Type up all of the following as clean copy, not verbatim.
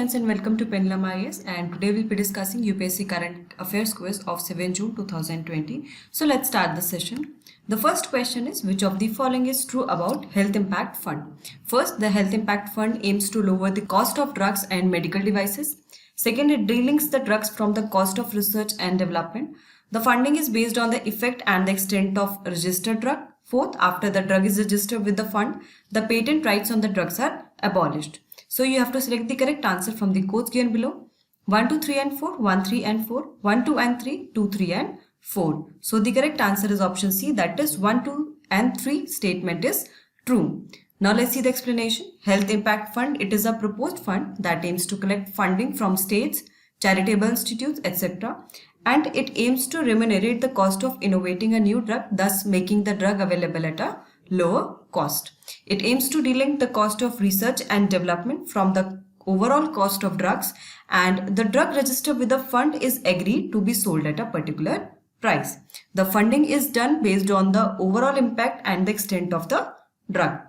friends and welcome to Pendulum IAS, and today we'll be discussing UPSC Current Affairs quiz of 7 June 2020. So let's start the session. The first question is, which of the following is true about Health Impact Fund? First, the Health Impact Fund aims to lower the cost of drugs and medical devices. Second, it delinks the drugs from the cost of research and development. The funding is based on the effect and the extent of registered drug. Fourth, after the drug is registered with the fund, the patent rights on the drugs are abolished. So you have to select the correct answer from the codes given below. 1, 2, 3 and 4, 1, 3 and 4, 1, 2 and 3, 2, 3 and 4. So the correct answer is option C, that is 1, 2 and 3 statement is true. Now let's see the explanation. Health Impact Fund, it is a proposed fund that aims to collect funding from states, charitable institutes, etc. and it aims to remunerate the cost of innovating a new drug, thus making the drug available at a lower cost. It aims to delink the cost of research and development from the overall cost of drugs, and the drug registered with the fund is agreed to be sold at a particular price. The funding is done based on the overall impact and the extent of the drug.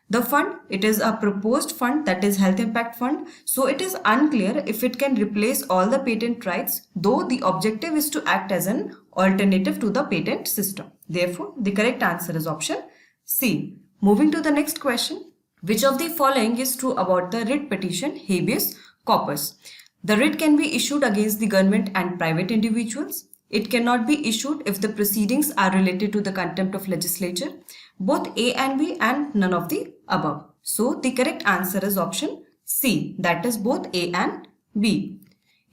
The fund, it is a proposed fund, that is Health Impact Fund. So it is unclear if it can replace all the patent rights, though the objective is to act as an alternative to the patent system. Therefore, the correct answer is option C. Moving to the next question. Which of the following is true about the writ petition habeas corpus? The writ can be issued against the government and private individuals. It cannot be issued if the proceedings are related to the contempt of legislature. Both A and B and none of the above. So the correct answer is option C, that is both A and B.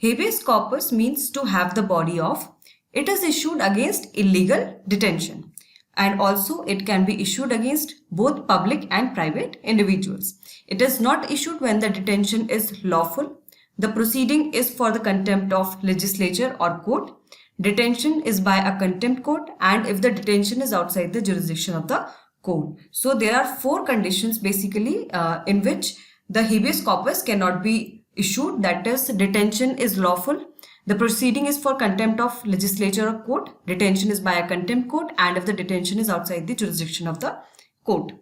Habeas corpus means to have the body of. It is issued against illegal detention, and also it can be issued against both public and private individuals. It is not issued when the detention is lawful. The proceeding is for the contempt of legislature or court. Detention is by a contempt court, and if the detention is outside the jurisdiction of the court. So there are 4 conditions basically in which the habeas corpus cannot be issued, that is, detention is lawful, the proceeding is for contempt of legislature or court, detention is by a contempt court, and if the detention is outside the jurisdiction of the court.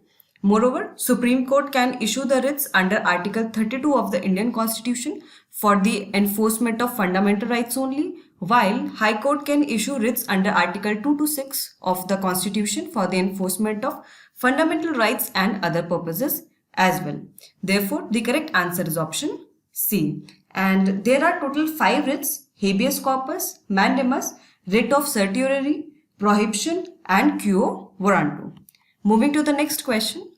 Moreover, Supreme Court can issue the writs under Article 32 of the Indian Constitution for the enforcement of fundamental rights only, while High Court can issue writs under Article 2 to 6 of the Constitution for the enforcement of fundamental rights and other purposes as well. Therefore, the correct answer is option C. And there are total 5 writs: habeas corpus, mandamus, writ of certiorari, prohibition and quo warranto. Moving to the next question.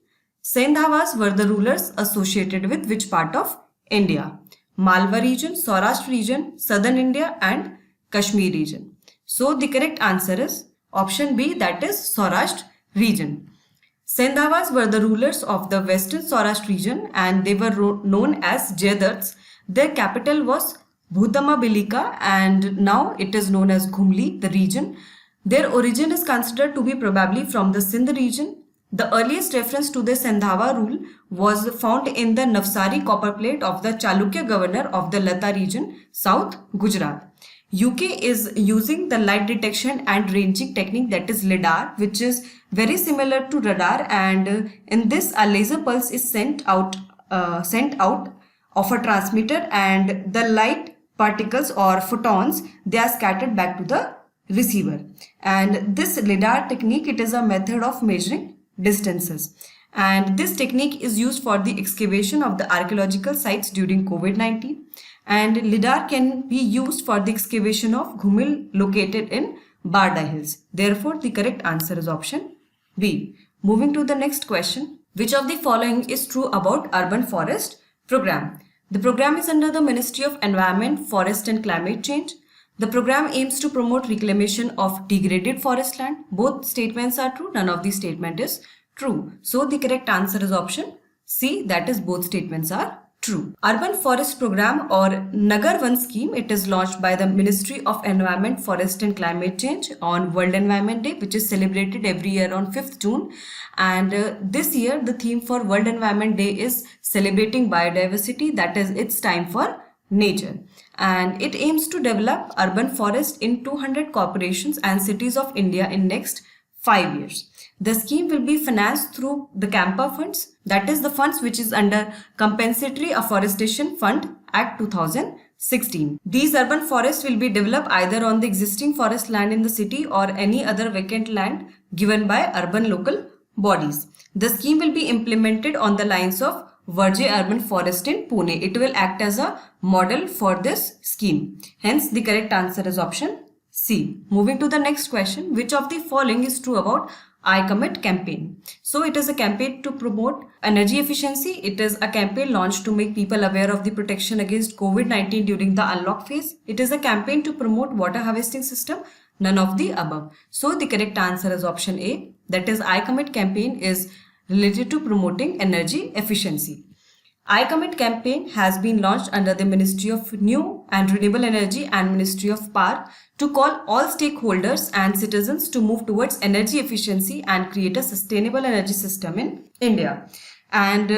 Sendhawas were the rulers associated with which part of India? Malwa region, Saurashtra region, southern India and Kashmir region. So the correct answer is option B, that is Saurashtra region. Sendhawas were the rulers of the western Saurashtra region, and they were known as Jaydats. Their capital was Bhutamabilika, and now it is known as Ghumli, the region. Their origin is considered to be probably from the Sindh region. The earliest reference to the Sendhawa rule was found in the Navsari copper plate of the Chalukya governor of the Lata region, South Gujarat. UK is using the light detection and ranging technique, that is LIDAR, which is very similar to radar, and in this a laser pulse is sent out of a transmitter, and the light particles or photons, they are scattered back to the receiver. And this LIDAR technique, it is a method of measuring distances, and this technique is used for the excavation of the archaeological sites during COVID-19, and LIDAR can be used for the excavation of Ghumil located in Barda Hills. Therefore, the correct answer is option B. Moving to the next question. Which of the following is true about Urban Forest Program? The program is under the Ministry of Environment, Forest and Climate Change. The program aims to promote reclamation of degraded forest land. Both statements are true. None of the statement is true. So the correct answer is option C, that is both statements are true. Urban Forest Program or Nagar Van scheme, it is launched by the Ministry of Environment, Forest and Climate Change on World Environment Day, which is celebrated every year on 5th June. And this year the theme for World Environment Day is celebrating biodiversity, that is, it's time for nature. And it aims to develop urban forest in 200 corporations and cities of India in next 5 years. The scheme will be financed through the CAMPA funds, that is the funds which is under Compensatory Afforestation Fund Act 2016. These urban forests will be developed either on the existing forest land in the city or any other vacant land given by urban local bodies. The scheme will be implemented on the lines of Virje Urban Forest in Pune. It will act as a model for this scheme. Hence, the correct answer is option C. Moving to the next question, which of the following is true about I Commit campaign? So it is a campaign to promote energy efficiency. It is a campaign launched to make people aware of the protection against COVID-19 during the unlock phase. It is a campaign to promote water harvesting system. None of the above. So the correct answer is option A. That is, I Commit campaign is related to promoting energy efficiency. I Commit campaign has been launched under the Ministry of New and Renewable Energy and Ministry of Power to call all stakeholders and citizens to move towards energy efficiency and create a sustainable energy system in India. And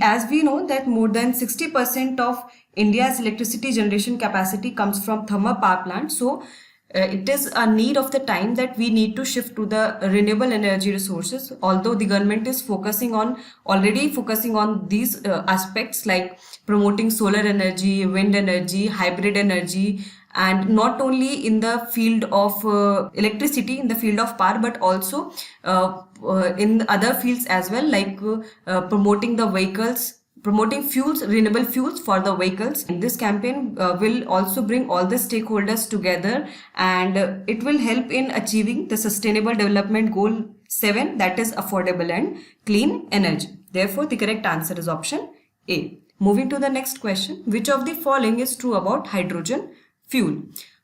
as we know that more than 60% of India's electricity generation capacity comes from thermal power plants. So it is a need of the time that we need to shift to the renewable energy resources. Although the government is already focusing on these aspects like promoting solar energy, wind energy, hybrid energy, and not only in the field of electricity, in the field of power, but also in other fields as well, like promoting the vehicles, promoting fuels, renewable fuels for the vehicles. And this campaign will also bring all the stakeholders together, and it will help in achieving the Sustainable Development Goal 7, that is affordable and clean energy. Therefore, the correct answer is option A. Moving to the next question, which of the following is true about hydrogen fuel?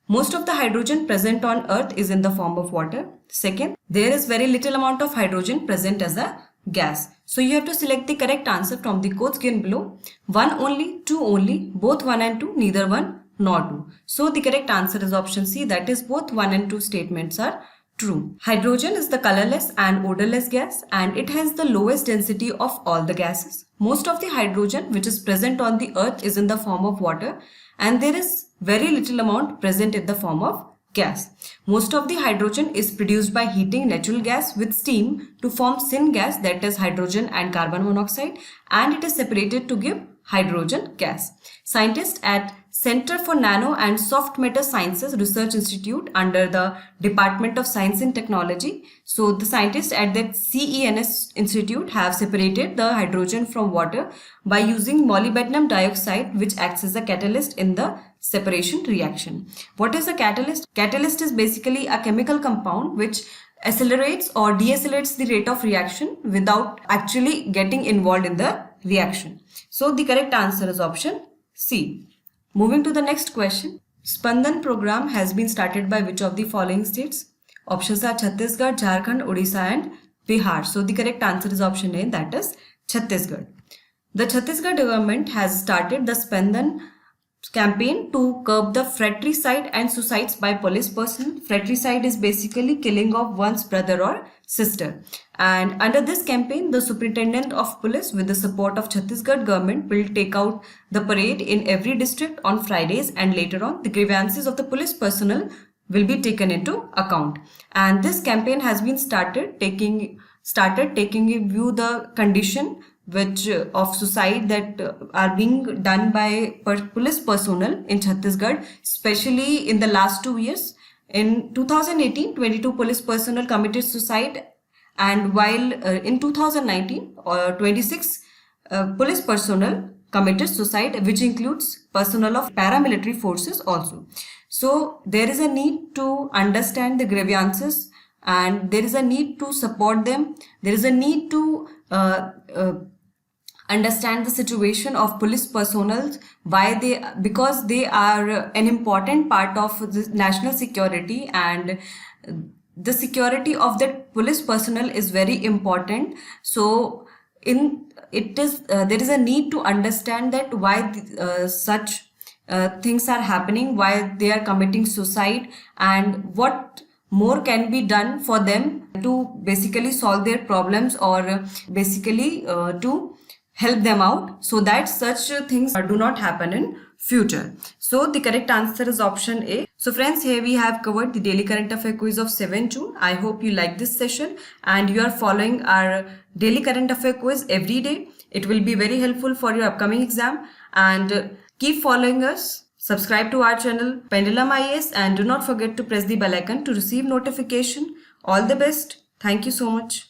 Most of the hydrogen present on earth is in the form of water. Second, there is very little amount of hydrogen present as a gas. So you have to select the correct answer from the codes given below. 1 only, 2 only, both 1 and 2, neither 1 nor 2. So the correct answer is option C, that is both 1 and 2 statements are true. Hydrogen is the colorless and odorless gas, and it has the lowest density of all the gases. Most of the hydrogen which is present on the earth is in the form of water, and there is very little amount present in the form of gas. Most of the hydrogen is produced by heating natural gas with steam to form syngas, that is hydrogen and carbon monoxide, and it is separated to give hydrogen gas. Scientists at Center for Nano and Soft Matter Sciences Research Institute under the Department of Science and Technology. So the scientists at that CENS Institute have separated the hydrogen from water by using molybdenum dioxide, which acts as a catalyst in the separation reaction. What is a catalyst? Catalyst is basically a chemical compound which accelerates or deaccelerates the rate of reaction without actually getting involved in the reaction. So the correct answer is option C. Moving to the next question. Spandan program has been started by which of the following states? Options are Chhattisgarh, Jharkhand, Odisha and Bihar. So the correct answer is option A, that is Chhattisgarh. The Chhattisgarh government has started the Spandan campaign to curb the fratricide and suicides by police personnel. Fratricide is basically killing of one's brother or sister. And under this campaign, the superintendent of police with the support of Chhattisgarh government will take out the parade in every district on Fridays, and later on the grievances of the police personnel will be taken into account. And this campaign has been started taking in view the condition which of suicide that are being done by police personnel in Chhattisgarh, especially in the last 2 years. In 2018, 22 police personnel committed suicide, and while in 2019, 26 police personnel committed suicide, which includes personnel of paramilitary forces also. So there is a need to understand the grievances, and there is a need to support them. There is a need to understand the situation of police personnel, because they are an important part of the national security, and the security of the police personnel is very important. So there is a need to understand that why such things are happening, why they are committing suicide, and what more can be done for them to basically solve their problems, or basically to help them out so that such things do not happen in future. So the correct answer is option A. So friends, here we have covered the daily current affair quiz of 7 June. I hope you like this session and you are following our daily current affair quiz every day. It will be very helpful for your upcoming exam. And Keep following us. Subscribe to our channel Pendulum IAS and do not forget to press the bell icon to receive notification. All the best. Thank you so much.